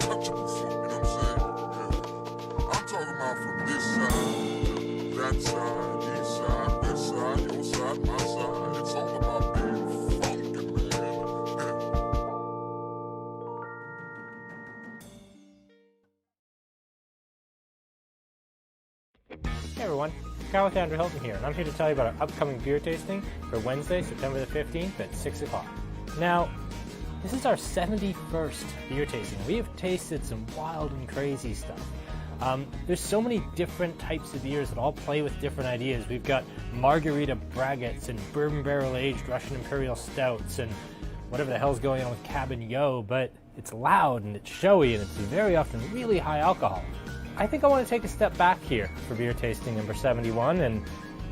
untouchable funk, you know what I'm saying? Yeah. I'm talking about from this side, that side, east side, this side, your side, my side. It's all about being funkin', man. Hey everyone, Kyle with Andrew Hilton here, and I'm here to tell you about our upcoming beer tasting for Wednesday, September the 15th at 6 o'clock. Now, this is our 71st beer tasting. We have tasted some wild and crazy stuff. There's so many different types of beers that all play with different ideas. We've got margarita braggots and bourbon barrel-aged Russian Imperial Stouts and whatever the hell's going on with Cabin Yo, but it's loud and it's showy and it's very often really high alcohol. I think I want to take a step back here for beer tasting number 71 and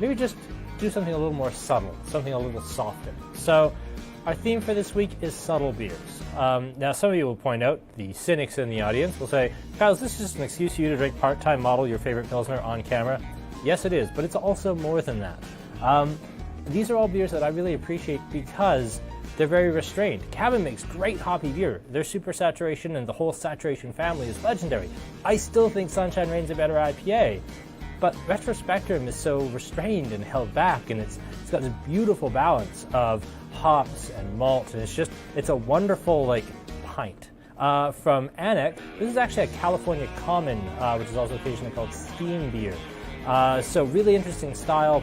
maybe just do something a little more subtle, something a little softer. So our theme for this week is subtle beers. Now some of you will point out, the cynics in the audience will say, Kyle, is this just an excuse for you to drink part-time model your favorite Pilsner on camera? Yes it is, but it's also more than that. These are all beers that I really appreciate because they're very restrained. Cabin makes great hoppy beer. Their super saturation and the whole saturation family is legendary. I still think Sunshine Rain's a better IPA, but Retrospectrum is so restrained and held back, and it's got this beautiful balance of hops and malt, and it's a wonderful pint. From Annex, this is actually a California Common, which is also occasionally called steam beer. So really interesting style.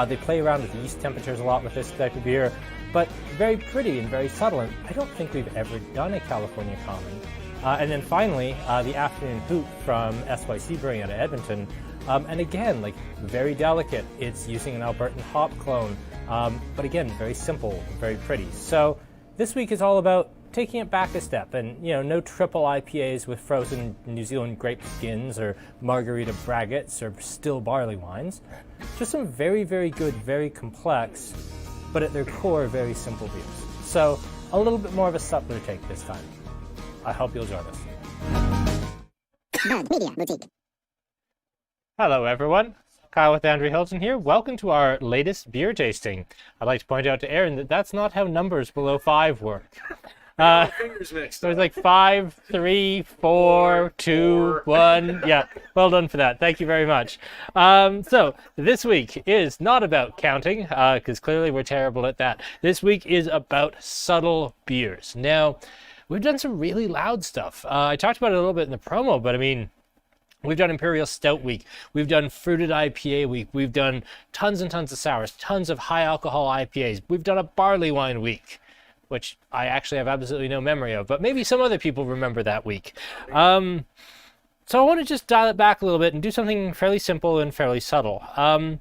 They play around with yeast temperatures a lot with this type of beer, but very pretty and very subtle, and I don't think we've ever done a California Common. And then finally, the Afternoon Hoot from SYC Brewing out of Edmonton. And again, very delicate. It's using an Albertan hop clone, but again, very simple, very pretty. So this week is all about taking it back a step, and no triple IPAs with frozen New Zealand grape skins or margarita braggots or still barley wines. Just some very, very good, very complex, but at their core, very simple beers. So a little bit more of a subtler take this time. I hope you'll join us. Media Boutique. Hello everyone, Kyle with Andrew Hilton here. Welcome to our latest beer tasting. I'd like to point out to Aaron that that's not how numbers below 5 work. Fingers mixed. So it's 5, 3, 4, 2, 1. Yeah, well done for that. Thank you very much. So this week is not about counting, because clearly we're terrible at that. This week is about subtle beers. Now, we've done some really loud stuff. I talked about it a little bit in the promo, but I mean, we've done Imperial Stout Week, we've done Fruited IPA Week, we've done tons and tons of sours, tons of high alcohol IPAs, we've done a Barley Wine Week, which I actually have absolutely no memory of, but maybe some other people remember that week. So I want to just dial it back a little bit and do something fairly simple and fairly subtle. Now,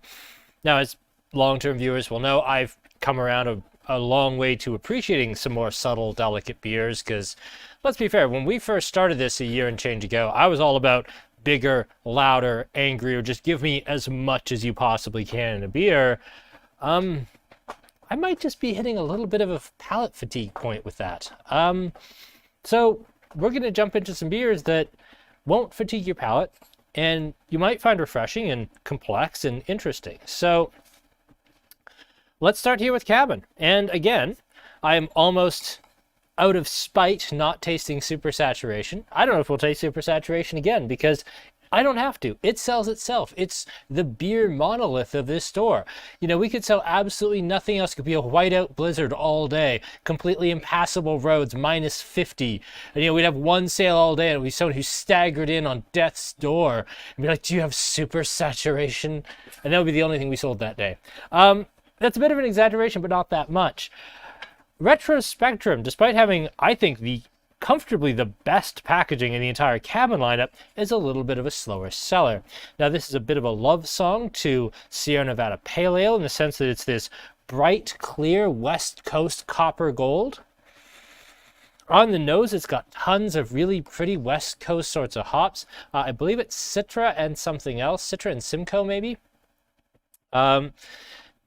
as long-term viewers will know, I've come around a long way to appreciating some more subtle, delicate beers, because let's be fair, when we first started this a year and change ago, I was all about bigger, louder, angrier, just give me as much as you possibly can in a beer. I might just be hitting a little bit of a palate fatigue point with that. So we're going to jump into some beers that won't fatigue your palate, and you might find refreshing and complex and interesting. So let's start here with Cabin. And again, I am almost out of spite not tasting super saturation. I don't know if we'll taste super saturation again, because I don't have to. It sells itself. It's the beer monolith of this store. We could sell absolutely nothing else. It could be a whiteout blizzard all day, completely impassable roads, minus 50. And we'd have one sale all day, and it'd be someone who staggered in on death's door and be like, do you have super saturation? And that would be the only thing we sold that day. That's a bit of an exaggeration, but not that much. Retrospectrum, despite having, I think, comfortably the best packaging in the entire Cabin lineup, is a little bit of a slower seller. Now, this is a bit of a love song to Sierra Nevada Pale Ale in the sense that it's this bright, clear West Coast copper gold. On the nose, it's got tons of really pretty West Coast sorts of hops. I believe it's Citra and something else, Citra and Simcoe maybe.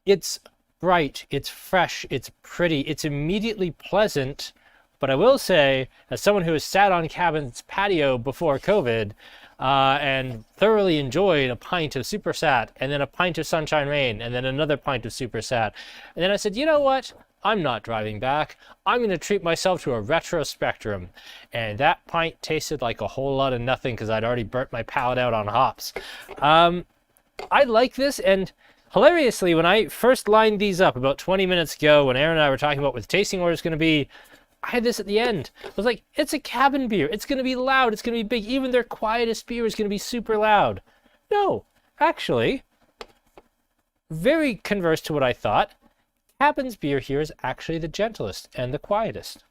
It's bright, it's fresh, it's pretty, it's immediately pleasant. But I will say, as someone who has sat on Cabin's patio before COVID and thoroughly enjoyed a pint of Super Sat, and then a pint of Sunshine Rain, and then another pint of Super Sat, and then I said, you know what? I'm not driving back. I'm going to treat myself to a Retrospectrum. And that pint tasted like a whole lot of nothing because I'd already burnt my palate out on hops. I like this, and hilariously, when I first lined these up about 20 minutes ago, when Aaron and I were talking about what the tasting order is going to be, I had this at the end. I was like, it's a cabin beer. It's going to be loud. It's going to be big. Even their quietest beer is going to be super loud. No, actually, very converse to what I thought. Cabin's beer here is actually the gentlest and the quietest.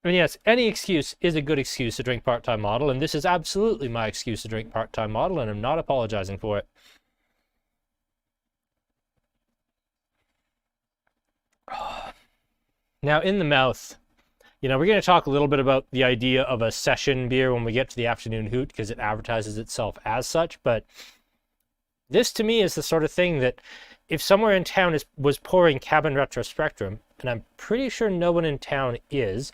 And yes, any excuse is a good excuse to drink part-time model, and this is absolutely my excuse to drink part-time model, and I'm not apologizing for it. Now, in the mouth, we're going to talk a little bit about the idea of a session beer when we get to the afternoon Hoot, because it advertises itself as such, but this to me is the sort of thing that if somewhere in town was pouring Cabin Retrospectrum, and I'm pretty sure no one in town is,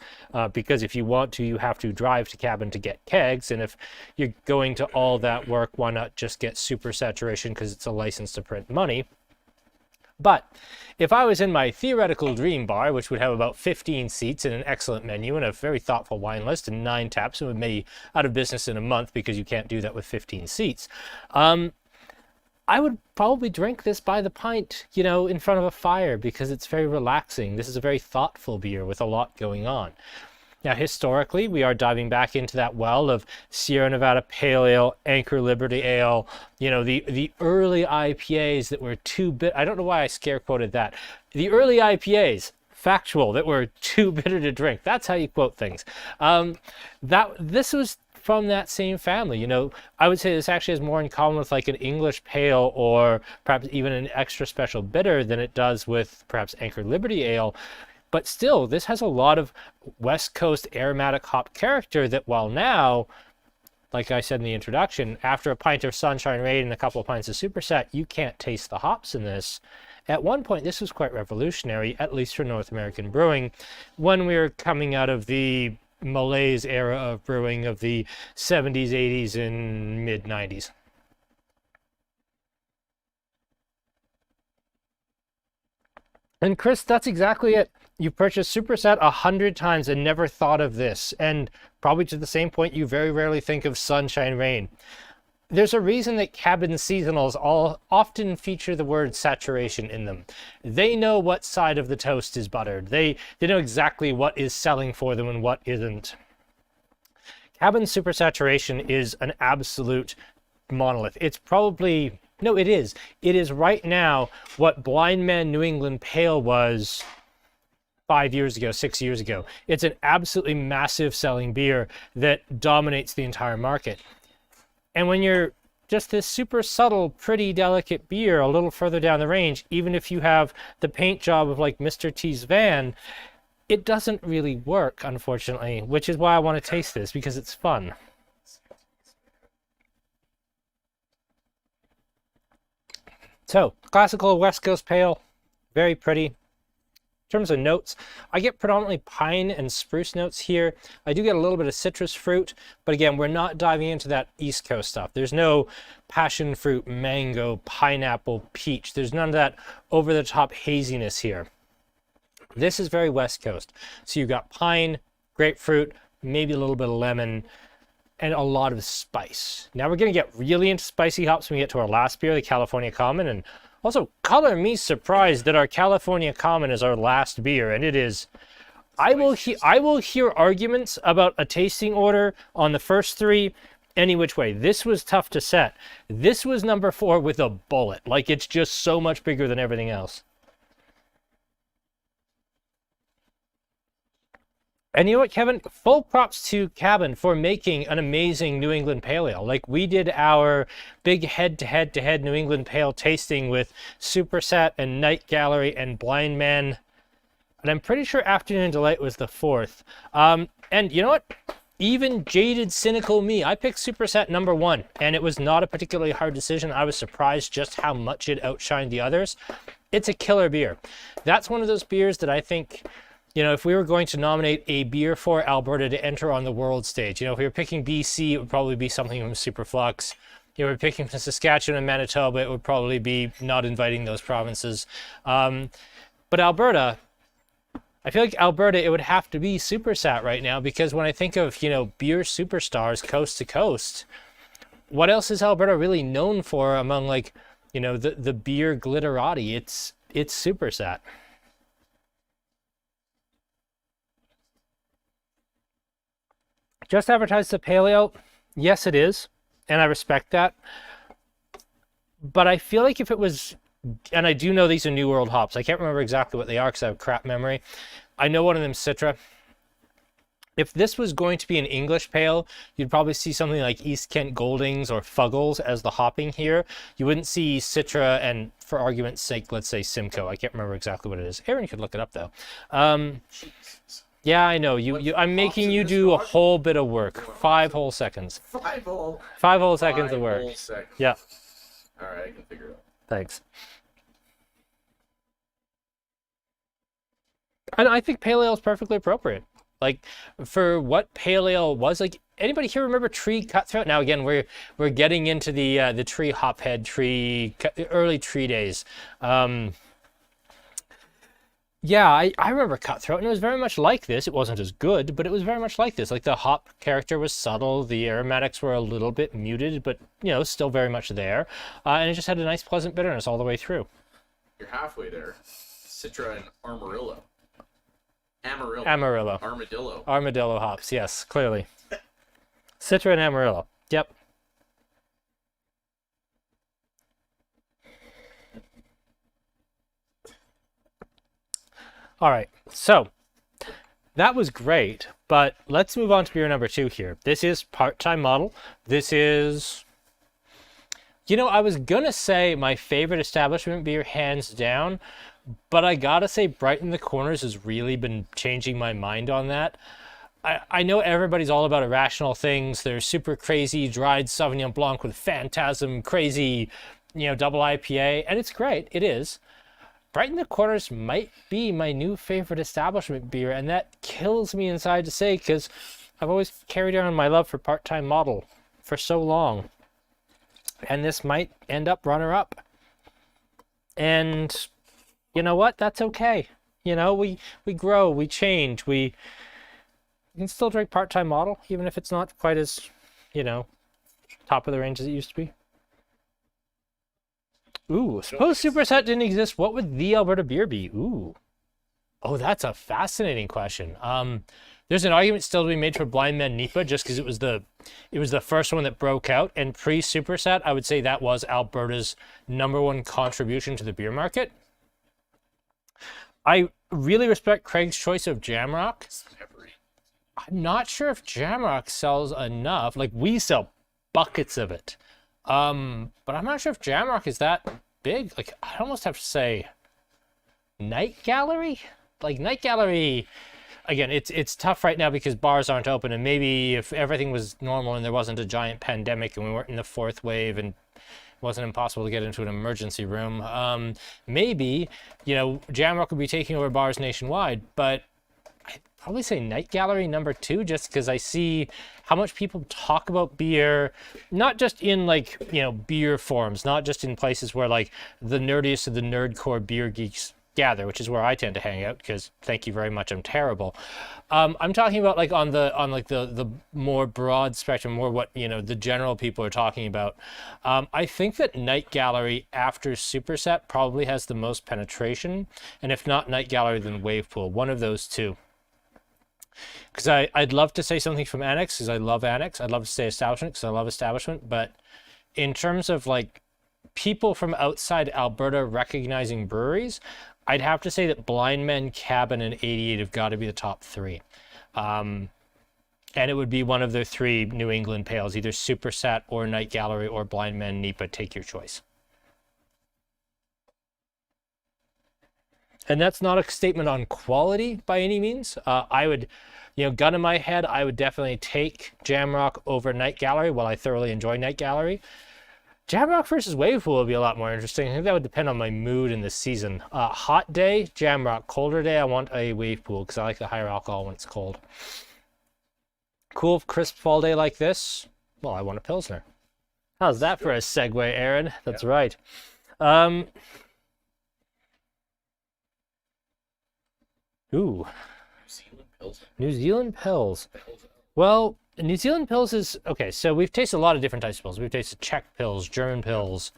because if you want to, you have to drive to Cabin to get kegs, and if you're going to all that work, why not just get super saturation because it's a license to print money? But if I was in my theoretical dream bar, which would have about 15 seats and an excellent menu and a very thoughtful wine list and 9 taps, and would be out of business in a month because you can't do that with 15 seats, I would probably drink this by the pint, in front of a fire because it's very relaxing. This is a very thoughtful beer with a lot going on. Now, historically, we are diving back into that well of Sierra Nevada Pale Ale, Anchor Liberty Ale, the early IPAs that were too bitter. I don't know why I scare quoted that. The early IPAs, factual, that were too bitter to drink. That's how you quote things. This was from that same family. I would say this actually has more in common with like an English pale or perhaps even an extra special bitter than it does with perhaps Anchor Liberty Ale. But still, this has a lot of West Coast aromatic hop character that while now, like I said in the introduction, after a pint of Sunshine Raid and a couple of pints of Superset, you can't taste the hops in this. At one point, this was quite revolutionary, at least for North American brewing, when we were coming out of the malaise era of brewing of the 70s, 80s, and mid-90s. And Chris, that's exactly it. You purchased Superset 100 times and never thought of this. And probably to the same point, you very rarely think of Sunshine Rain. There's a reason that Cabin seasonals all often feature the word saturation in them. They know what side of the toast is buttered. They know exactly what is selling for them and what isn't. Cabin supersaturation is an absolute monolith. It's probably, no, it is. It is right now what Blind Man New England Pale was 5 years ago, 6 years ago. It's an absolutely massive selling beer that dominates the entire market. And when you're just this super subtle, pretty delicate beer a little further down the range, even if you have the paint job of like Mr. T's van, it doesn't really work, unfortunately, which is why I want to taste this, because it's fun. So, classical West Coast Pale, very pretty. In terms of notes, I get predominantly pine and spruce notes here. I do get a little bit of citrus fruit, but again, we're not diving into that East Coast stuff. There's no passion fruit, mango, pineapple, peach. There's none of that over-the-top haziness here. This is very West Coast. So you've got pine, grapefruit, maybe a little bit of lemon, and a lot of spice. Now we're going to get really into spicy hops when we get to our last beer, the California Common, and also, color me surprised that our California Common is our last beer, and it is. I will hear arguments about a tasting order on the first three any which way. This was tough to set. This was number 4 with a bullet. Like, it's just so much bigger than everything else. And you know what, Kevin? Full props to Cabin for making an amazing New England Pale Ale. Like, we did our big head-to-head New England Pale tasting with Superset and Night Gallery and Blind Man. And I'm pretty sure Afternoon Delight was the 4th. And you know what? Even jaded, cynical me, I picked Superset number 1. And it was not a particularly hard decision. I was surprised just how much it outshined the others. It's a killer beer. That's one of those beers that I think, you know, if we were going to nominate a beer for Alberta to enter on the world stage, you know, if we were picking BC, it would probably be something from Superflux. you were picking from Saskatchewan and Manitoba, it would probably be not inviting those provinces. But Alberta, I feel like Alberta, it would have to be Supersat right now, because when I think of, beer superstars coast to coast, what else is Alberta really known for among, like, the beer glitterati? It's Supersat. Just advertised the pale ale. Yes, it is, and I respect that. But I feel like if it was, and I do know these are New World hops. I can't remember exactly what they are because I have crap memory. I know one of them Citra. If this was going to be an English pale, you'd probably see something like East Kent Goldings or Fuggles as the hopping here. You wouldn't see Citra and, for argument's sake, let's say Simcoe. I can't remember exactly what it is. Aaron could look it up though. Yeah, I know. I'm making you do a whole bit of work. 5 whole seconds. 5 whole. 5 whole seconds of work. Yeah. All right, I can figure it out. Thanks. And I think pale ale is perfectly appropriate. Like, for what pale ale was, like, anybody here remember Tree Cutthroat? Now again, we're getting into the tree hophead early tree days. Yeah, I remember Cutthroat, and it was very much like this. It wasn't as good, but it was very much like this. Like, the hop character was subtle, the aromatics were a little bit muted, but, still very much there. And it just had a nice, pleasant bitterness all the way through. You're halfway there. Citra and Amarillo. Armadillo hops, yes, clearly. Citra and Amarillo, yep. All right, so that was great, but let's move on to beer number 2 here. This is part-time model. This is, I was gonna say my favorite establishment beer hands down, but I gotta say Brighton the Corners has really been changing my mind on that. I know everybody's all about irrational things. They're super crazy dried Sauvignon Blanc with Phantasm, crazy, double IPA, and it's great, it is. Brighton the Corners might be my new favorite establishment beer, and that kills me inside to say, because I've always carried on my love for part-time model for so long. And this might end up runner-up. And you know what? That's okay. We grow, we change, we can still drink part-time model, even if it's not quite as, top of the range as it used to be. Ooh, suppose Superset didn't exist, what would the Alberta beer be? Ooh. Oh, that's a fascinating question. There's an argument still to be made for Blind Man NEPA just because it was the first one that broke out, and pre-Superset, I would say that was Alberta's #1 contribution to the beer market. I really respect Craig's choice of Jamrock. I'm not sure if Jamrock sells enough. Like, we sell buckets of it. But I'm not sure if Jamrock is that big. Like, I'd almost have to say Night Gallery? Like, Night Gallery, again, it's tough right now because bars aren't open, and maybe if everything was normal and there wasn't a giant pandemic and we weren't in the 4th wave and it wasn't impossible to get into an emergency room, maybe, Jamrock would be taking over bars nationwide, but I'd probably say Night Gallery #2, just because I see how much people talk about beer, not just in, like, beer forums, not just in places where, like, the nerdiest of the nerdcore beer geeks gather, which is where I tend to hang out, because thank you very much, I'm terrible. I'm talking about, like, on the more broad spectrum, more what, the general people are talking about. I think that Night Gallery after Superset probably has the most penetration, and if not Night Gallery, then Wavepool, one of those two. Because I'd love to say something from Annex, because I love Annex. I'd love to say Establishment, because I love Establishment. But in terms of, like, people from outside Alberta recognizing breweries, I'd have to say that Blind Man Cabin and 88 have got to be the top 3. And it would be one of their 3 New England pales, either Superset or Night Gallery or Blind Man NEPA. Take your choice. And that's not a statement on quality by any means. I would, gun in my head, I would definitely take Jamrock over Night Gallery. While I thoroughly enjoy Night Gallery, Jamrock versus Wavepool would be a lot more interesting. I think that would depend on my mood in the season. Hot day, Jamrock. Colder day, I want a Wavepool because I like the higher alcohol when it's cold. Cool, crisp fall day like this, well, I want a Pilsner. How's that for a segue, Aaron? That's right. Um, ooh, New Zealand Pilsner. New Zealand Pils. Well, New Zealand Pils is okay. So we've tasted a lot of different types of Pils. We've tasted Czech Pils, German Pils,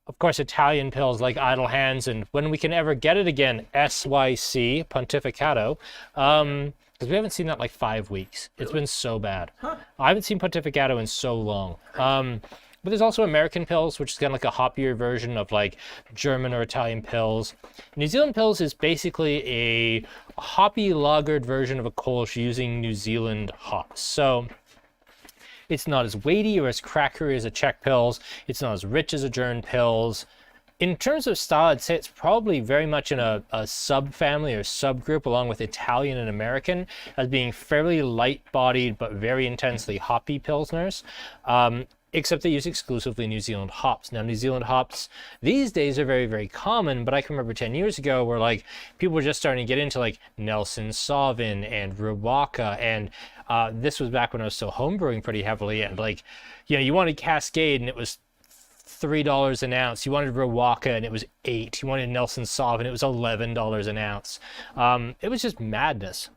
of course, Italian Pils like Idle Hands, and when we can ever get it again, SYC Pontificato. Because we haven't seen that in like 5 weeks. It's been so bad. I haven't seen Pontificato in so long. But there's also American Pils, which is kind of like a hoppier version of like German or Italian Pils. New Zealand Pils is basically a hoppy lagered version of a Kolsch using New Zealand hops. So it's not as weighty or as crackery as a Czech Pils. It's not as rich as a German Pils. In terms of style, I'd say it's probably very much in a subfamily or subgroup along with Italian and American as being fairly light-bodied but very intensely hoppy Pilsners. Except they use exclusively New Zealand hops. Now, New Zealand hops these days are very, very common, but I can remember 10 years ago where like people were just starting to get into like Nelson Sauvin and Riwaka, and this was back when I was still homebrewing pretty heavily, and like, you know, you wanted Cascade and it was $3 an ounce. You wanted Riwaka and it was $8. You wanted Nelson Sauvin and it was $11 an ounce. It was just madness.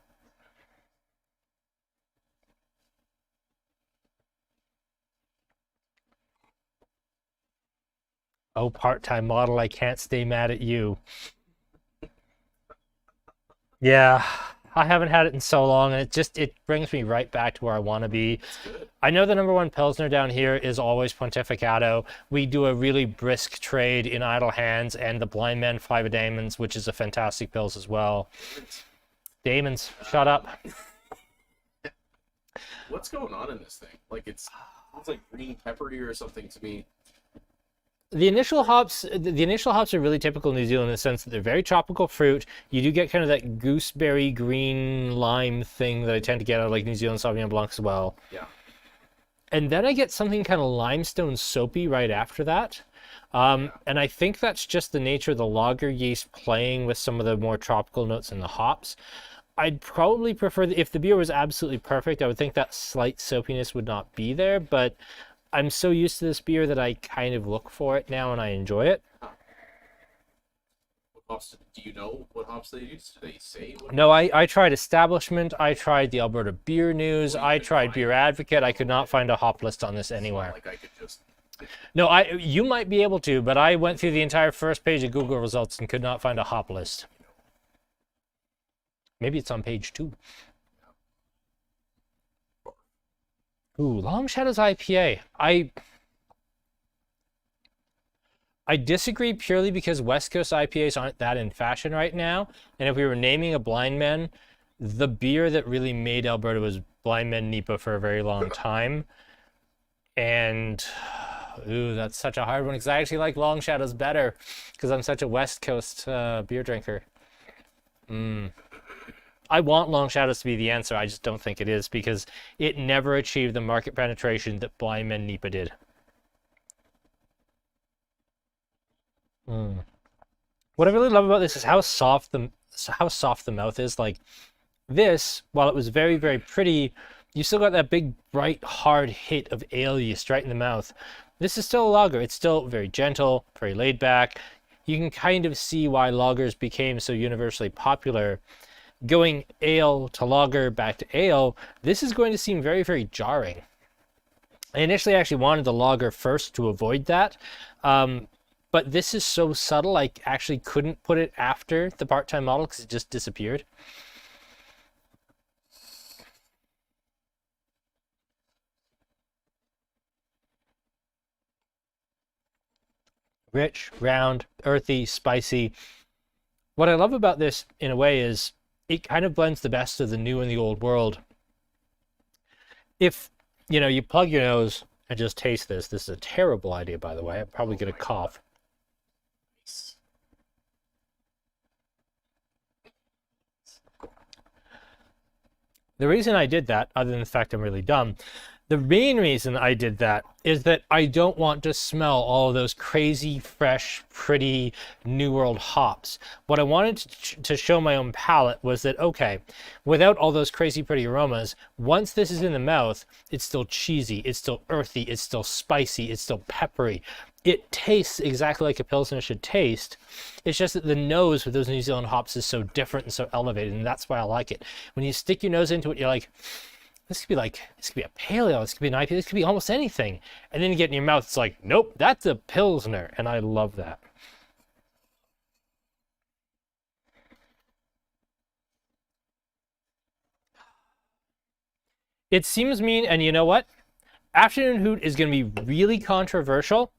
Oh, part-time model, I can't stay mad at you. Yeah, I haven't had it in so long, and it brings me right back to where I want to be. I know the number one Pilsner down here is always Pontificato. We do a really brisk trade in Idle Hands and the Blind Man Five of Daemons, which is a fantastic Pils as well. Daemons, shut up. What's going on in this thing? Like it's like green peppery or something to me. The initial hops are really typical New Zealand in the sense that they're very tropical fruit. You do get kind of that gooseberry green lime thing that I tend to get out of like New Zealand Sauvignon Blancs as well. Yeah. And then I get something kind of limestone soapy right after that. And I think that's just the nature of the lager yeast playing with some of the more tropical notes in the hops. I'd probably prefer if the beer was absolutely perfect, I would think that slight soapiness would not be there, but I'm so used to this beer that I kind of look for it now and I enjoy it. What hops, do you know what hops they use? Do they say? No, I tried Establishment, I tried the Alberta Beer News, I tried Beer Advocate. I could not find a hop list on this anywhere. Like I could just... No, you might be able to, but I went through the entire first page of Google results and could not find a hop list. Maybe it's on page 2. Ooh, Long Shadow's IPA. I disagree purely because West Coast IPAs aren't that in fashion right now. And if we were naming a blind man, the beer that really made Alberta was Blind Man Nipa for a very long time. And ooh, that's such a hard one because I actually like Long Shadows better because I'm such a West Coast beer drinker. I want Long Shadows to be the answer. I just don't think it is because it never achieved the market penetration that Blind Man Nipa did. What I really love about this is how soft the mouth is. Like this, while it was very, very pretty, you still got that big, bright, hard hit of ale yeast right in the mouth. This is still a lager. It's still very gentle, very laid back. You can kind of see why lagers became so universally popular. Going ale to lager back to ale, this is going to seem very, very jarring. I initially actually wanted the lager first to avoid that, but this is so subtle I actually couldn't put it after the part-time model because it just disappeared. Rich, round, earthy, spicy. What I love about this in a way is it kind of blends the best of the new and the old world. If, you know, you plug your nose and just taste this is a terrible idea, by the way. I'm probably going to cough. The reason I did that, other than the fact I'm really dumb, The main reason I did that is that I don't want to smell all of those crazy, fresh, pretty New World hops. What I wanted to show my own palate was that, okay, without all those crazy, pretty aromas, once this is in the mouth, it's still cheesy, it's still earthy, it's still spicy, it's still peppery. It tastes exactly like a Pilsner should taste. It's just that the nose with those New Zealand hops is so different and so elevated, and that's why I like it. When you stick your nose into it, you're like, this could be a pale ale, this could be an IPA, this could be almost anything. And then you get in your mouth, it's like, nope, that's a Pilsner. And I love that. It seems mean, and you know what? Afternoon Hoot is going to be really controversial,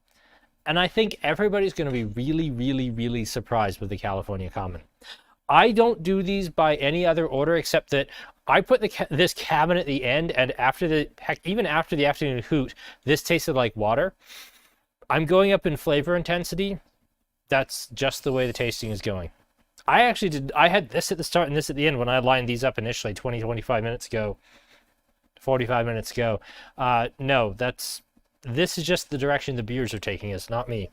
and I think everybody's going to be really, really, really surprised with the California Common. I don't do these by any other order except that I put this cabin at the end, and even after the Afternoon Hoot, this tasted like water. I'm going up in flavor intensity. That's just the way the tasting is going. I had this at the start and this at the end when I lined these up initially 25 minutes ago, 45 minutes ago. No, this is just the direction the beers are taking us, not me.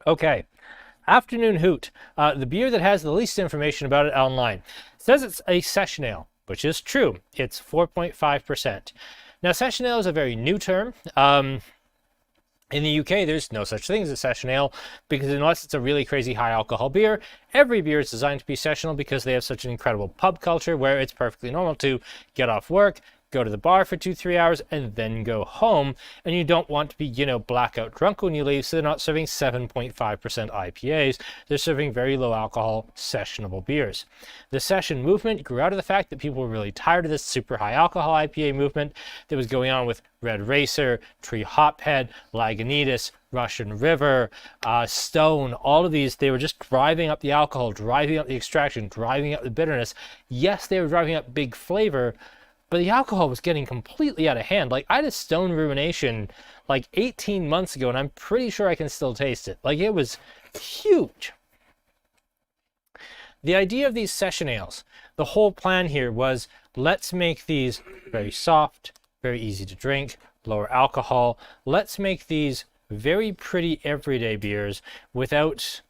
Okay, Afternoon Hoot, the beer that has the least information about it online. It says it's a session ale, which is true. It's 4.5%. Now, session ale is a very new term. In the UK, there's no such thing as a session ale because unless it's a really crazy high alcohol beer, every beer is designed to be sessional because they have such an incredible pub culture where it's perfectly normal to get off work, go to the bar for 2-3 hours, and then go home. And you don't want to be, blackout drunk when you leave, so they're not serving 7.5% IPAs. They're serving very low alcohol, sessionable beers. The session movement grew out of the fact that people were really tired of this super high alcohol IPA movement that was going on with Red Racer, Tree Hophead, Lagunitas, Russian River, Stone, all of these. They were just driving up the alcohol, driving up the extraction, driving up the bitterness. Yes, they were driving up big flavor, but the alcohol was getting completely out of hand. Like, I had a Stone Ruination like 18 months ago, and I'm pretty sure I can still taste it. Like, it was huge. The idea of these session ales, the whole plan here was, let's make these very soft, very easy to drink, lower alcohol. Let's make these very pretty everyday beers without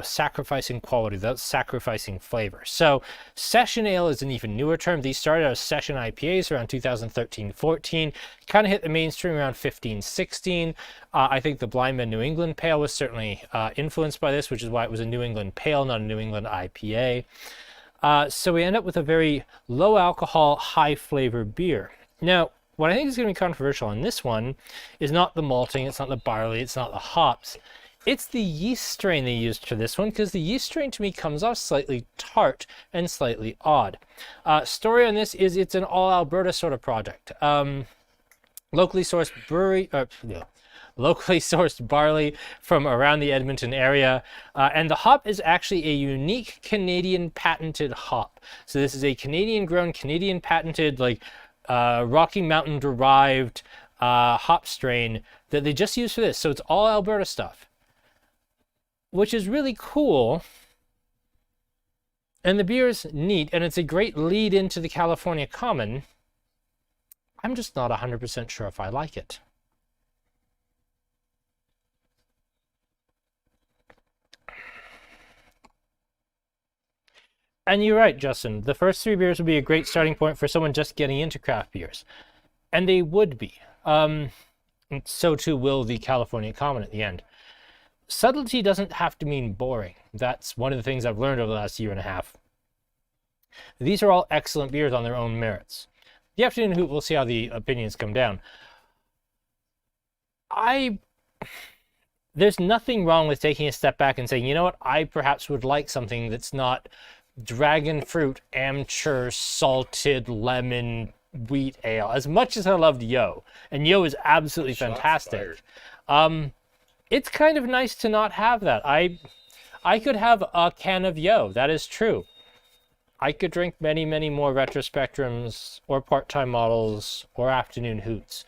sacrificing quality, without sacrificing flavor. So session ale is an even newer term. These started as session IPAs around 2013-14, kind of hit the mainstream around 15-16. I think the Blind Man New England Pale was certainly influenced by this, which is why it was a New England Pale, not a New England IPA. So we end up with a very low alcohol, high flavor beer. Now, what I think is going to be controversial on this one is not the malting, it's not the barley, it's not the hops. It's the yeast strain they used for this one, because the yeast strain to me comes off slightly tart and slightly odd. Story on this is it's an all Alberta sort of project. Locally sourced barley from around the Edmonton area. And the hop is actually a unique Canadian patented hop. So this is a Canadian grown, Canadian patented, Rocky Mountain derived hop strain that they just use for this. So it's all Alberta stuff, which is really cool. And the beer is neat, and it's a great lead into the California Common. I'm just not 100% sure if I like it. And you're right, Justin. The first 3 beers would be a great starting point for someone just getting into craft beers. And they would be. So too will the California Common at the end. Subtlety doesn't have to mean boring. That's one of the things I've learned over the last year and a half. These are all excellent beers on their own merits. The Afternoon Hoot, we'll see how the opinions come down. There's nothing wrong with taking a step back and saying, you know what, I perhaps would like something that's not dragon fruit, amateur, salted lemon, wheat ale. As much as I loved Yo, and Yo is absolutely fantastic. It's kind of nice to not have that. I could have a can of Yo, that is true. I could drink many, many more Retrospectrums or part-time models or Afternoon Hoots.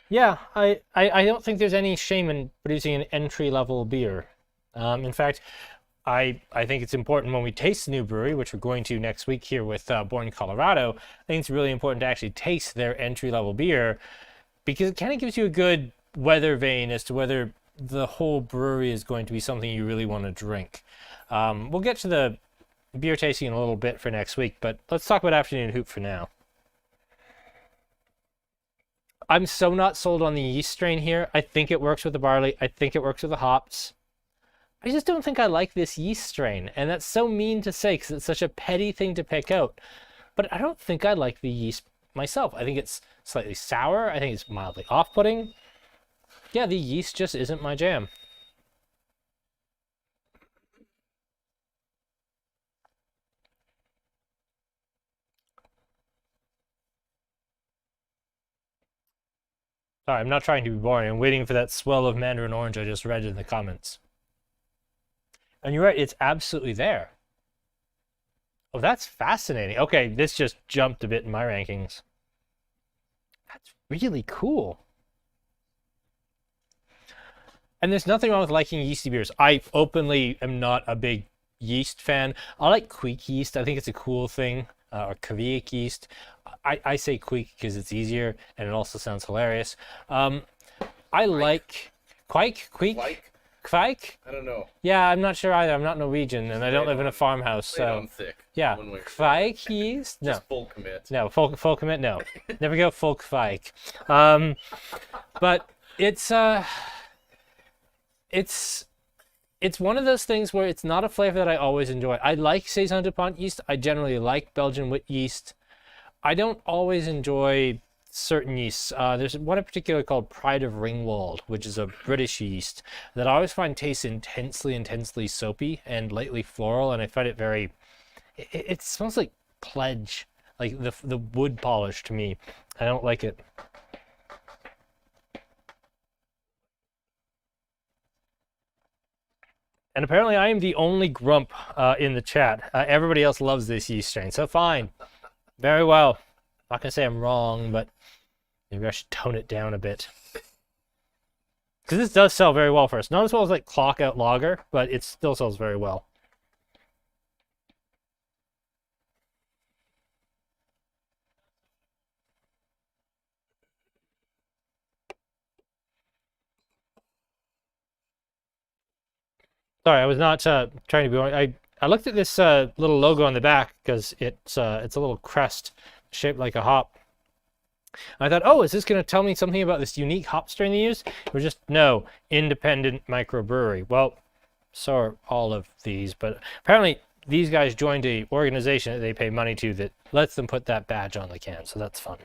Yeah, I don't think there's any shame in producing an entry-level beer. In fact, I think it's important when we taste the new brewery, which we're going to next week here with Born Colorado. I think it's really important to actually taste their entry-level beer, because it kind of gives you a good weather vane as to whether the whole brewery is going to be something you really want to drink. We'll get to the beer tasting in a little bit for next week, but let's talk about Afternoon Hoot for now. I'm so not sold on the yeast strain here. I think it works with the barley. I think it works with the hops. I just don't think I like this yeast strain, and that's so mean to say because it's such a petty thing to pick out. But I don't think I like the yeast myself. I think it's slightly sour. I think it's mildly off-putting. Yeah, the yeast just isn't my jam. Sorry, I'm not trying to be boring. I'm waiting for that swell of mandarin orange I just read in the comments. And you're right, it's absolutely there. Oh, that's fascinating. Okay, this just jumped a bit in my rankings. That's really cool. And there's nothing wrong with liking yeasty beers. I openly am not a big yeast fan. I like Queek yeast. I think it's a cool thing. Or Kvyik yeast. I say Queek because it's easier and it also sounds hilarious. I like Quake? Kvike? I don't know. Yeah, I'm not sure either. I'm not Norwegian and I don't live in a farmhouse. So Thick. yeah, Kvike yeast? No. Just full commit. No, full commit, no. Never go full Kvike. But it's one of those things where it's not a flavor that I always enjoy. I like Saison du Pont yeast. I generally like Belgian wheat yeast. I don't always enjoy certain yeasts. There's one in particular called Pride of Ringwald, which is a British yeast that I always find tastes intensely soapy and lightly floral, and I find it very... It smells like pledge, like the wood polish to me. I don't like it. And apparently I am the only grump in the chat. Everybody else loves this yeast strain, so fine. Very well. I'm not going to say I'm wrong, but maybe I should tone it down a bit. Because this does sell very well for us. Not as well as like Clock Out Lager, but it still sells very well. Sorry, I was not trying to be... I looked at this little logo on the back because it's a little crest shaped like a hop. I thought, oh, is this going to tell me something about this unique hop strain they use? Or just, no, independent microbrewery. Well, so are all of these, but apparently these guys joined a organization that they pay money to that lets them put that badge on the can, so that's fun.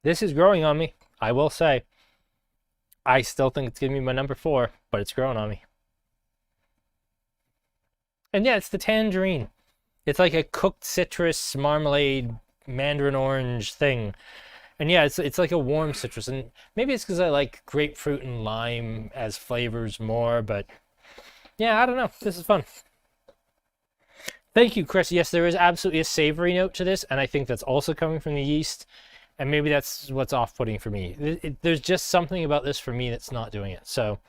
This is growing on me, I will say. I still think it's giving me my number 4, but it's growing on me. And yeah, it's the tangerine. It's like a cooked citrus marmalade mandarin orange thing. And yeah, it's like a warm citrus. And maybe it's because I like grapefruit and lime as flavors more, but yeah, I don't know. This is fun. Thank you, Chris. Yes, there is absolutely a savory note to this, and I think that's also coming from the yeast. And maybe that's what's off-putting for me. There's just something about this for me that's not doing it. So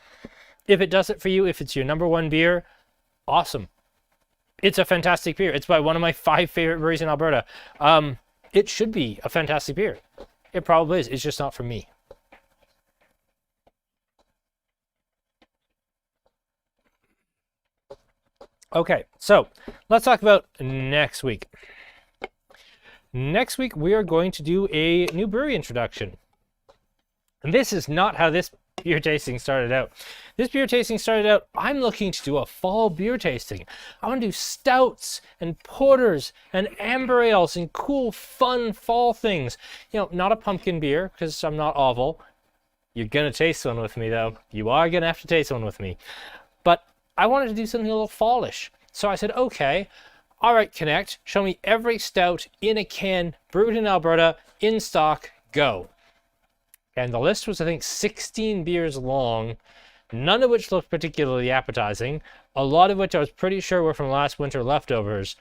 if it does it for you, if it's your number 1 beer, awesome. It's a fantastic beer. It's by one of my 5 favorite breweries in Alberta. It should be a fantastic beer. It probably is. It's just not for me. Okay, so let's talk about next week. Next week, we are going to do a new brewery introduction. And this is not how this beer tasting started out. This beer tasting started out, I'm looking to do a fall beer tasting. I want to do stouts and porters and amber ales and cool, fun fall things. You know, not a pumpkin beer, because I'm not awful. You're going to taste one with me, though. You are going to have to taste one with me. But I wanted to do something a little fallish. So I said, okay, all right, Connect, show me every stout in a can, brewed in Alberta, in stock, go. And the list was, I think, 16 beers long, none of which looked particularly appetizing, a lot of which I was pretty sure were from last winter leftovers.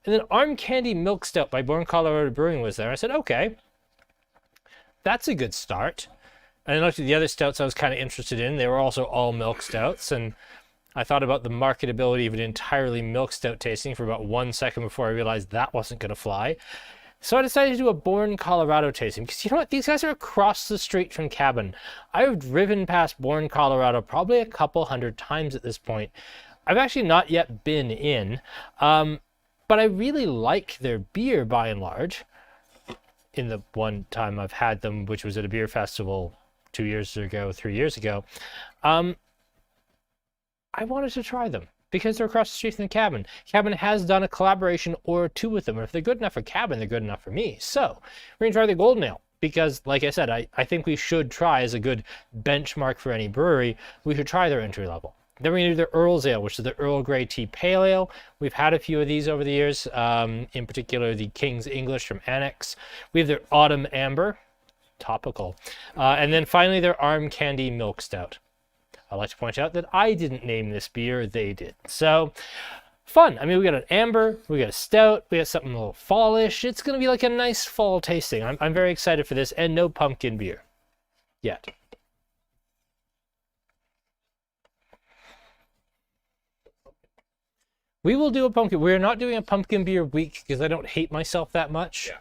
And then Arm Candy Milk Stout by Born Colorado Brewing was there. I said, okay, that's a good start. And I looked at the other stouts I was kind of interested in. They were also all milk stouts, and I thought about the marketability of an entirely milk stout tasting for about 1 second before I realized that wasn't going to fly. So I decided to do a Bourne, Colorado tasting, because you know what? These guys are across the street from Cabin. I've driven past Bourne, Colorado probably a couple hundred times at this point. I've actually not yet been in, but I really like their beer by and large. In the one time I've had them, which was at a beer festival 2 years ago, 3 years ago, I wanted to try them because they're across the street from the Cabin. Cabin has done a collaboration or two with them, and if they're good enough for Cabin, they're good enough for me. So we're gonna try the Golden Ale because, like I said, I think we should try, as a good benchmark for any brewery, we should try their entry level. Then we're going to do the Earl's Ale, which is the Earl Grey Tea Pale Ale. We've had a few of these over the years, in particular the King's English from Annex. We have their Autumn Amber, topical. And then finally their Arm Candy Milk Stout. I'd like to point out that I didn't name this beer, they did. So, fun. I mean, we got an amber, we got a stout, we got something a little fallish. It's going to be like a nice fall tasting. I'm very excited for this, and no pumpkin beer yet. We will do a pumpkin. We're not doing a pumpkin beer week because I don't hate myself that much. Yeah.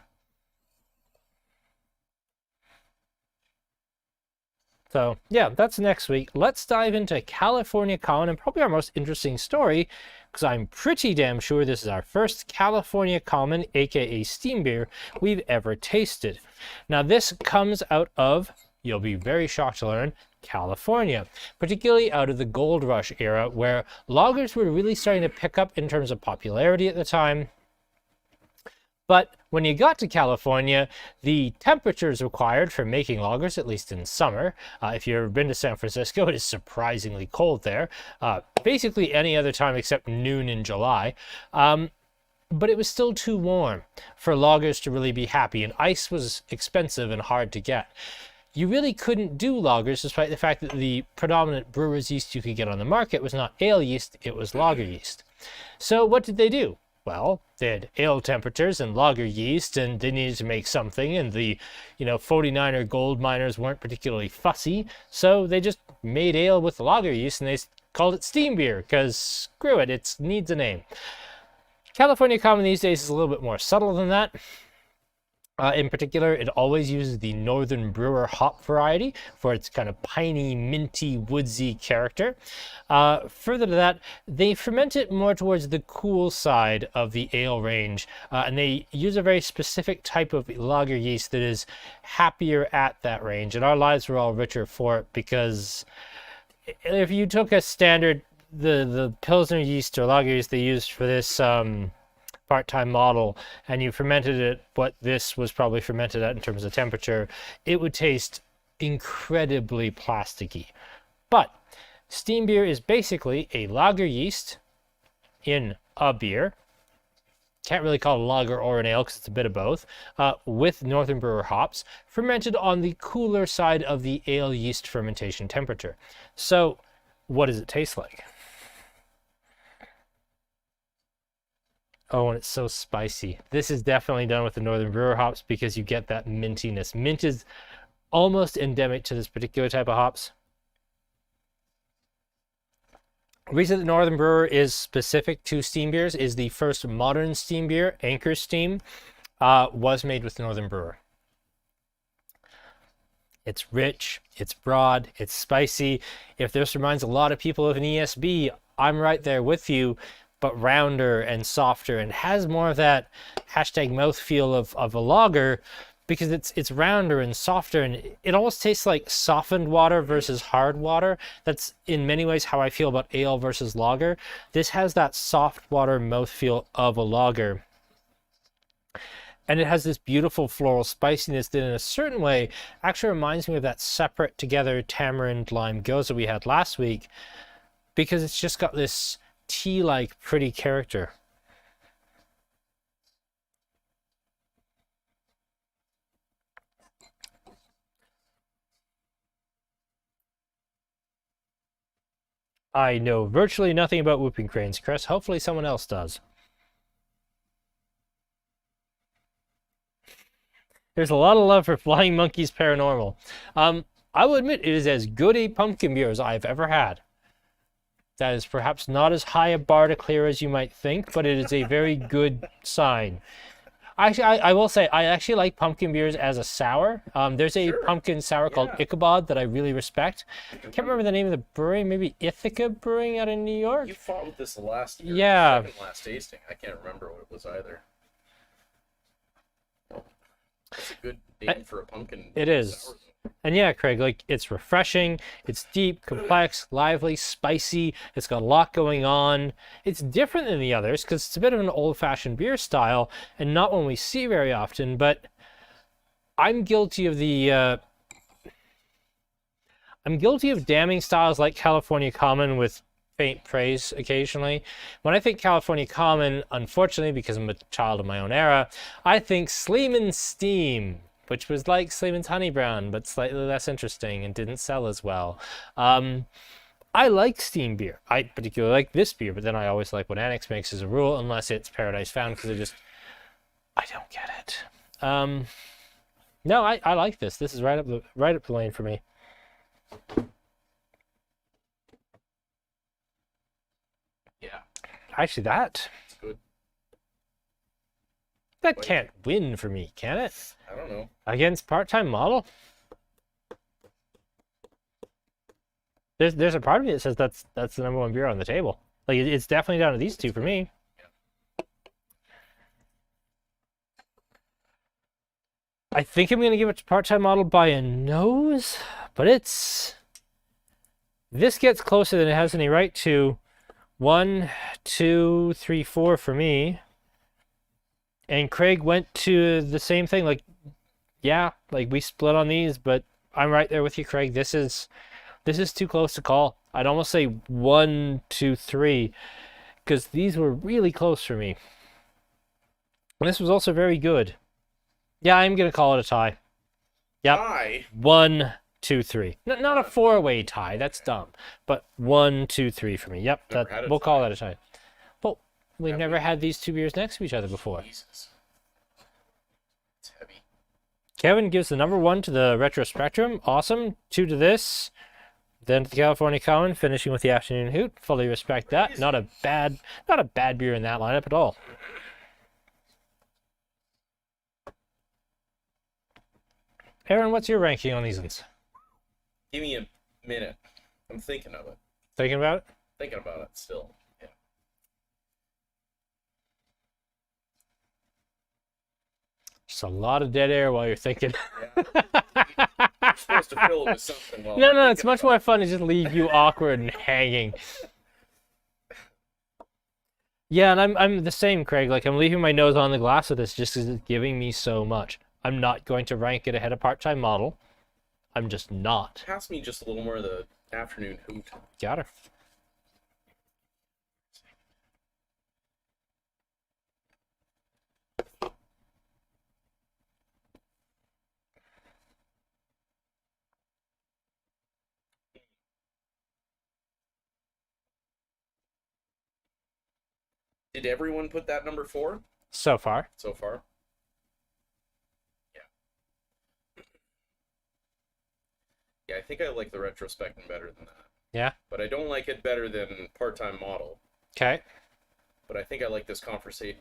So, yeah, that's next week. Let's dive into California Common, and probably our most interesting story, because I'm pretty damn sure this is our first California Common, aka steam beer, we've ever tasted. Now, this comes out of, you'll be very shocked to learn, California, particularly out of the Gold Rush era, where lagers were really starting to pick up in terms of popularity at the time. But when you got to California, the temperatures required for making lagers, at least in summer, if you've ever been to San Francisco, it is surprisingly cold there, basically any other time except noon in July. But it was still too warm for lagers to really be happy, and ice was expensive and hard to get. You really couldn't do lagers, despite the fact that the predominant brewer's yeast you could get on the market was not ale yeast, it was lager yeast. So what did they do? Well, they had ale temperatures and lager yeast, and they needed to make something, and the 49er gold miners weren't particularly fussy, so they just made ale with lager yeast, and they called it steam beer, because screw it, it needs a name. California Common these days is a little bit more subtle than that. In particular, it always uses the Northern Brewer hop variety for its kind of piney, minty, woodsy character. Further to that, they ferment it more towards the cool side of the ale range, and they use a very specific type of lager yeast that is happier at that range, and our lives were all richer for it, because if you took a standard, the Pilsner yeast or lager yeast they used for this part-time model, and you fermented it what this was probably fermented at in terms of temperature, it would taste incredibly plasticky. But steam beer is basically a lager yeast in a beer. Can't really call it a lager or an ale because it's a bit of both, with Northern Brewer hops, fermented on the cooler side of the ale yeast fermentation temperature. So what does it taste like? Oh, and it's so spicy. This is definitely done with the Northern Brewer hops because you get that mintiness. Mint is almost endemic to this particular type of hops. The reason that Northern Brewer is specific to steam beers is the first modern steam beer, Anchor Steam, was made with Northern Brewer. It's rich, it's broad, it's spicy. If this reminds a lot of people of an ESB, I'm right there with you, but rounder and softer, and has more of that hashtag mouthfeel of a lager, because it's rounder and softer, and it almost tastes like softened water versus hard water. That's in many ways how I feel about ale versus lager. This has that soft water mouthfeel of a lager. And it has this beautiful floral spiciness that in a certain way actually reminds me of that separate together tamarind lime gyoza we had last week, because it's just got this tea-like pretty character. I know virtually nothing about whooping cranes, Chris. Hopefully someone else does. There's a lot of love for Flying Monkeys Paranormal. I will admit it is as good a pumpkin beer as I've ever had. That is perhaps not as high a bar to clear as you might think, but it is a very good sign. Actually, I will say, I actually like pumpkin beers as a sour. There's a pumpkin sour called Ichabod that I really respect. I can't remember the name of the brewery, maybe Ithaca Brewing out of New York? You fought with this last year. Yeah. Second last tasting. I can't remember what it was either. It's a good name for a pumpkin. It is. Sour. And yeah, Craig, like, it's refreshing, it's deep, complex, lively, spicy, it's got a lot going on. It's different than the others because it's a bit of an old-fashioned beer style and not one we see very often, but I'm guilty of damning styles like California Common with faint praise occasionally. When I think California Common, unfortunately, because I'm a child of my own era, I think Sleeman's Steam, which was like Sleeman's Honey Brown, but slightly less interesting and didn't sell as well. I like steam beer. I particularly like this beer, but then I always like what Annex makes as a rule, unless it's Paradise Found, because I don't get it. No, I like this. This is right up the lane for me. Yeah. Actually, that Good. can't win for me, can it? I don't know. Against Part-Time Model? There's a part of me that says that's the number one beer on the table. Like, it's definitely down to these two for me. I think I'm going to give it to Part-Time Model by a nose, but this gets closer than it has any right to. 1, 2, 3, 4 for me. And Craig went to the same thing. Like, yeah, like, we split on these, but I'm right there with you, Craig. This is too close to call. I'd almost say 1, 2, 3, because these were really close for me. And this was also very good. Yeah, I'm going to call it a tie. Yep. Tie? 1, 2, 3. Not a four-way tie. That's dumb. But 1, 2, 3 for me. Yep, we'll call that a tie. Well, we've never had these two beers next to each other before. Jesus. It's heavy. Kevin gives the number 1 to the Retrospectrum. Awesome. 2 to this. Then to the California Common, finishing with the Afternoon Hoot. Fully respect that. Not a bad beer in that lineup at all. Aaron, what's your ranking on these ones? Give me a minute. I'm thinking of it. Thinking about it? Thinking about it still. Yeah. Just a lot of dead air while you're thinking. You're supposed to fill it with something. While No, it's much more fun to just leave you awkward and hanging. Yeah, and I'm the same, Craig. Like, I'm leaving my nose on the glass with this just because it's giving me so much. I'm not going to rank it ahead of Part-Time Model. I'm just not. Pass me just a little more of the Afternoon Hoot. Got her. Did everyone put that number 4 So far. so far? Yeah, I think I like the Retrospectrum better than that. Yeah? But I don't like it better than Part-Time Model. Okay. But I think I like this Conservation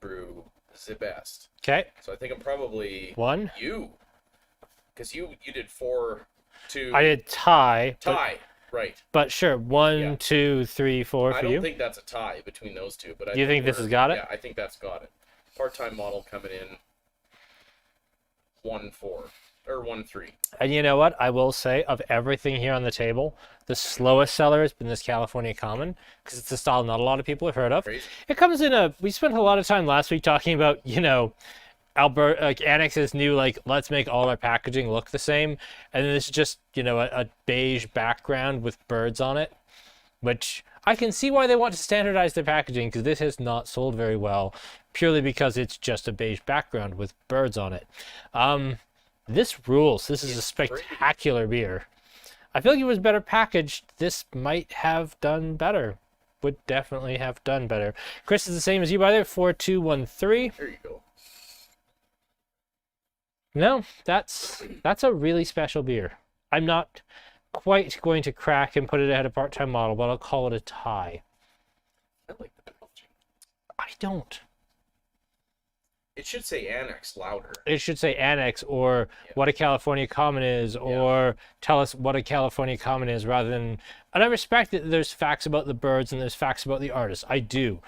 Brew the best. Okay. So I think I'm probably 1. you. Because you did 4, 2... I did tie. Tie, right. But sure, 1, 2, 3, 4 for I you. don't think that's a tie between those two. But You think this has got it? Yeah, I think that's got it. Part-Time Model coming in 1-4. Or 1-3. And you know what? I will say, of everything here on the table, the slowest seller has been this California Common, because it's a style not a lot of people have heard of. Crazy. It comes in we spent a lot of time last week talking about, Alberta, like, Annex's new, like, let's make all our packaging look the same. And then it's just, a beige background with birds on it, which I can see why they want to standardize their packaging, because this has not sold very well, purely because it's just a beige background with birds on it. This rules. This is a spectacular beer. I feel like if it was better packaged, this might have done better. Would definitely have done better. Chris is the same as you, by there. 4, 2, 1, 3. There you go. No, that's a really special beer. I'm not quite going to crack and put it ahead of part-time model, but I'll call it a tie. I like the Belgian. I don't. It should say Annex louder. It should say Annex or what a California Common is, or tell us what a California Common is, rather than. And I respect that there's facts about the birds and there's facts about the artists. I do.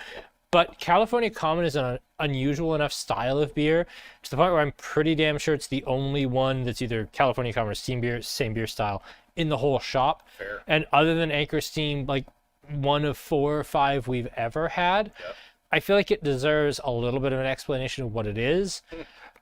But California Common is an unusual enough style of beer to the point where I'm pretty damn sure it's the only one that's either California Common or steam beer, same beer style, in the whole shop. Fair. And other than Anchor Steam, like one of 4 or 5 we've ever had, I feel like it deserves a little bit of an explanation of what it is.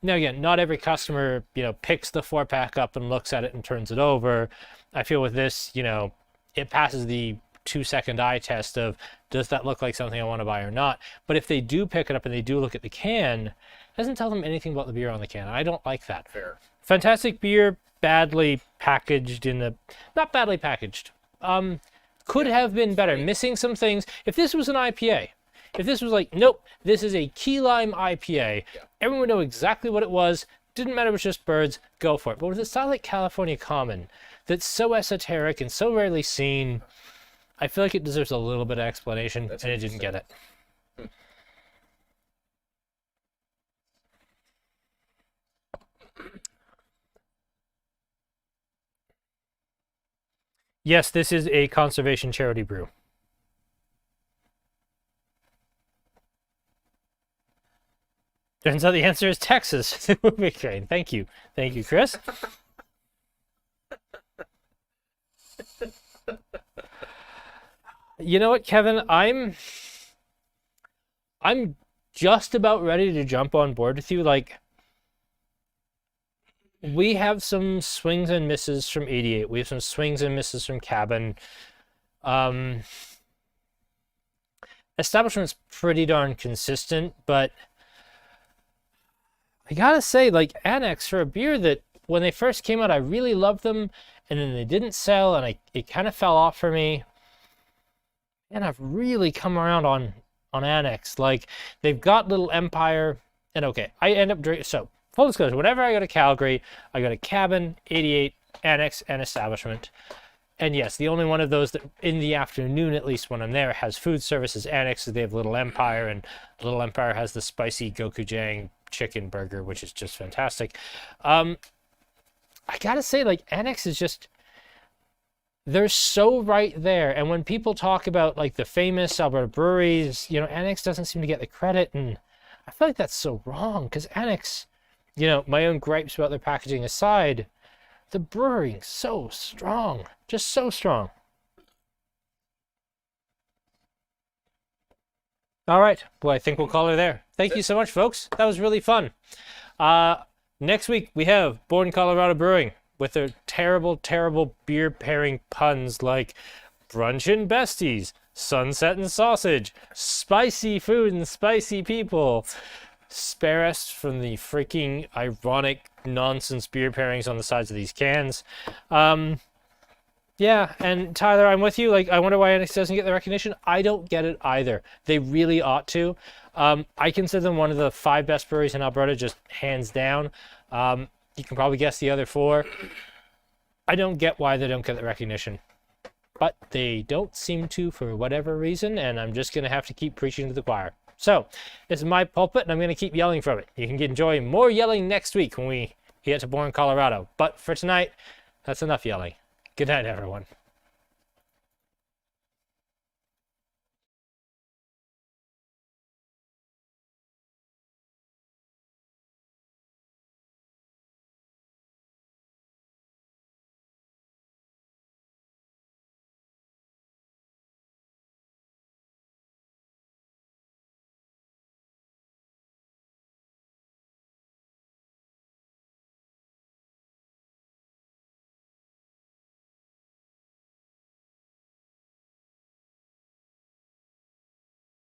Now, again, not every customer, picks the 4-pack up and looks at it and turns it over. I feel with this, it passes the 2-second eye test of, does that look like something I want to buy or not? But if they do pick it up and they do look at the can, it doesn't tell them anything about the beer on the can. I don't like that. Fair. Fantastic beer, badly packaged not badly packaged. Could have been better, missing some things. If this was an IPA, if this was like, nope, this is a key lime IPA, everyone would know exactly what it was. Didn't matter if it was just birds, go for it. But with a style like California Common, that's so esoteric and so rarely seen, I feel like it deserves a little bit of explanation, and it didn't get it. Yes, this is a conservation charity brew. Turns out the answer is Texas. Movie crane. Thank you. Thank you, Chris. You know what, Kevin? I'm just about ready to jump on board with you. Like, we have some swings and misses from 88. We have some swings and misses from Cabin. Establishment's pretty darn consistent, but I gotta say, like, Annex, for a beer that when they first came out, I really loved them, and then they didn't sell, and it kind of fell off for me. And I've really come around on Annex. Like, they've got Little Empire, and okay, I end up drinking. So, full disclosure, whenever I go to Calgary, I go to Cabin, 88, Annex, and Establishment. And yes, the only one of those that in the afternoon, at least when I'm there, has food services. Annex, they have Little Empire, and Little Empire has the spicy gochujang chicken burger, which is just fantastic. I gotta say, like, Annex is just, they're so right there. And when people talk about like the famous Alberta breweries, Annex doesn't seem to get the credit, and I feel like that's so wrong, because Annex, my own gripes about their packaging aside, the brewing's so strong, just so strong. All right, well, I think we'll call her there. Thank you so much, folks. That was really fun. Next week, we have Born Colorado Brewing with their terrible, terrible beer pairing puns like brunch and besties, sunset and sausage, spicy food and spicy people. Spare us from the freaking ironic nonsense beer pairings on the sides of these cans. Yeah, and Tyler, I'm with you. Like, I wonder why Annex doesn't get the recognition. I don't get it either. They really ought to. I consider them one of the 5 best breweries in Alberta, just hands down. You can probably guess the other 4. I don't get why they don't get the recognition. But they don't seem to for whatever reason, and I'm just going to have to keep preaching to the choir. So, this is my pulpit, and I'm going to keep yelling from it. You can enjoy more yelling next week when we get to Born Colorado. But for tonight, that's enough yelling. Good night, everyone.